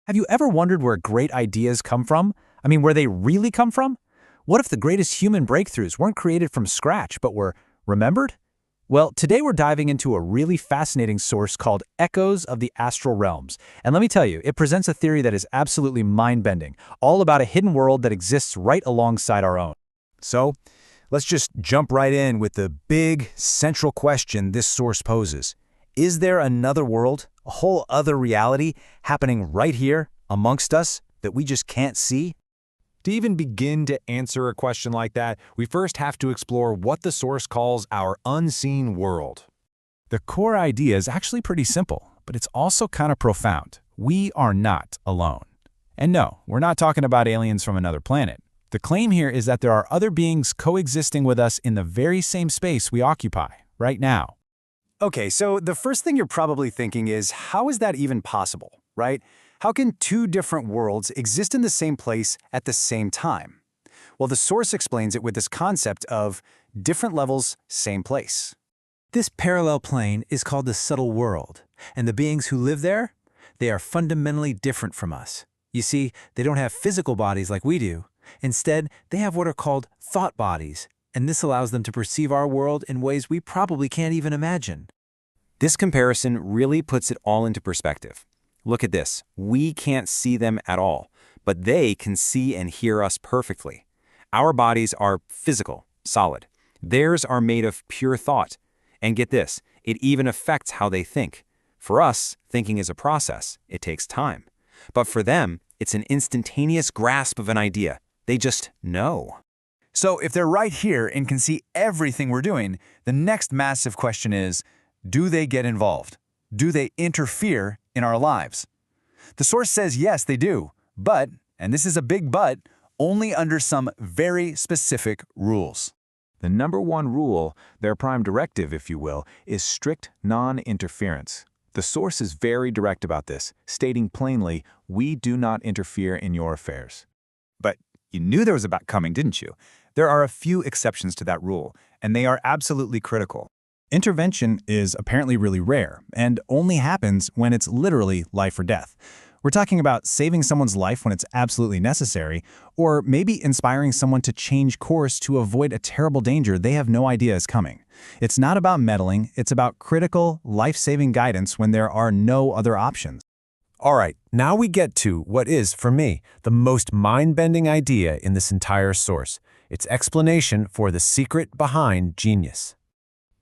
Have you ever wondered where great ideas come from? I mean, where they really come from? What if the greatest human breakthroughs weren't created from scratch, but were remembered? Well, today we're diving into a really fascinating source called Echoes of the Astral Realms. And let me tell you, it presents a theory that is absolutely mind-bending, all about a hidden world that exists right alongside our own. So, let's just jump right in with the big, central question this source poses. Is there another world, a whole other reality, happening right here, amongst us, that we just can't see? To even begin to answer a question like that, we first have to explore what the source calls our unseen world. The core idea is actually pretty simple, but it's also kind of profound. We are not alone. And no, we're not talking about aliens from another planet. The claim here is that there are other beings coexisting with us in the very same space we occupy, right now. Okay, so the first thing you're probably thinking is, how is that even possible, right? How can two different worlds exist in the same place at the same time? Well, the source explains it with this concept of different levels, same place. This parallel plane is called the subtle world, and the beings who live there, they are fundamentally different from us. You see, they don't have physical bodies like we do. Instead, they have what are called thought bodies, and this allows them to perceive our world in ways we probably can't even imagine. This comparison really puts it all into perspective. Look at this. We can't see them at all, but they can see and hear us perfectly. Our bodies are physical, solid. Theirs are made of pure thought. And get this, it even affects how they think. For us, thinking is a process. It takes time. But for them, it's an instantaneous grasp of an idea. They just know. So if they're right here and can see everything we're doing, the next massive question is, do they get involved? Do they interfere in our lives? The source says yes, they do, but, and this is a big but, only under some very specific rules. The number one rule, their prime directive, if you will, is strict non-interference. The source is very direct about this, stating plainly, we do not interfere in your affairs. But you knew there was a but coming, didn't you? There are a few exceptions to that rule, and they are absolutely critical. Intervention is apparently really rare and only happens when it's literally life or death. We're talking about saving someone's life when it's absolutely necessary, or maybe inspiring someone to change course to avoid a terrible danger they have no idea is coming. It's not about meddling, it's about critical, life-saving guidance when there are no other options. All right, now we get to what is, for me, the most mind-bending idea in this entire source. Its explanation for the secret behind genius.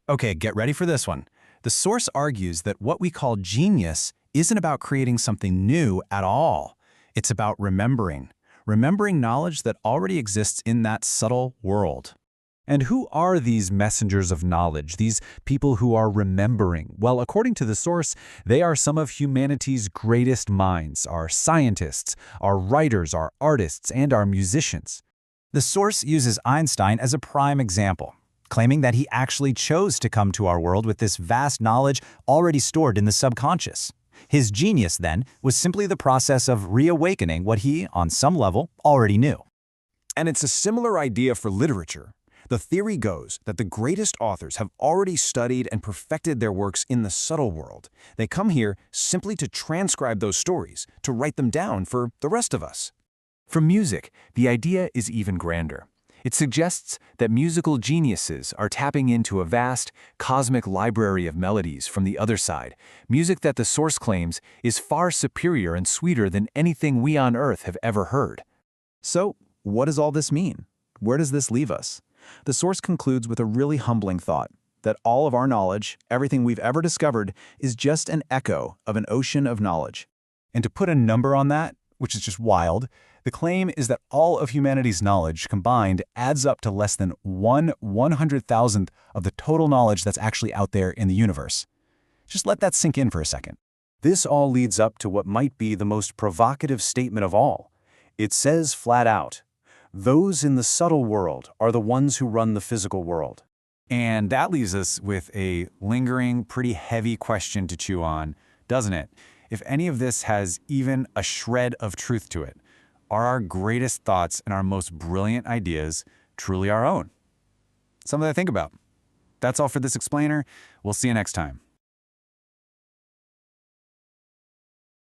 Okay, get ready for this one. The source argues that what we call genius isn't about creating something new at all. It's about remembering knowledge that already exists in that subtle world. And who are these messengers of knowledge, these people who are remembering? Well, according to the source, they are some of humanity's greatest minds, our scientists, our writers, our artists, and our musicians. The source uses Einstein as a prime example, claiming that he actually chose to come to our world with this vast knowledge already stored in the subconscious. His genius, then, was simply the process of reawakening what he, on some level, already knew. And it's a similar idea for literature. The theory goes that the greatest authors have already studied and perfected their works in the subtle world. They come here simply to transcribe those stories, to write them down for the rest of us. For music, the idea is even grander. It suggests that musical geniuses are tapping into a vast, cosmic library of melodies from the other side, music that the source claims is far superior and sweeter than anything we on Earth have ever heard. So, what does all this mean? Where does this leave us? The source concludes with a really humbling thought, that all of our knowledge, everything we've ever discovered, is just an echo of an ocean of knowledge. And to put a number on that, which is just wild, the claim is that all of humanity's knowledge combined adds up to less than 1/100,000th of the total knowledge that's actually out there in the universe. Just let that sink in for a second. This all leads up to what might be the most provocative statement of all. It says flat out, those in the subtle world are the ones who run the physical world. And that leaves us with a lingering, pretty heavy question to chew on, doesn't it? If any of this has even a shred of truth to it, are our greatest thoughts and our most brilliant ideas truly our own? Something to think about. That's all for this explainer. We'll see you next time.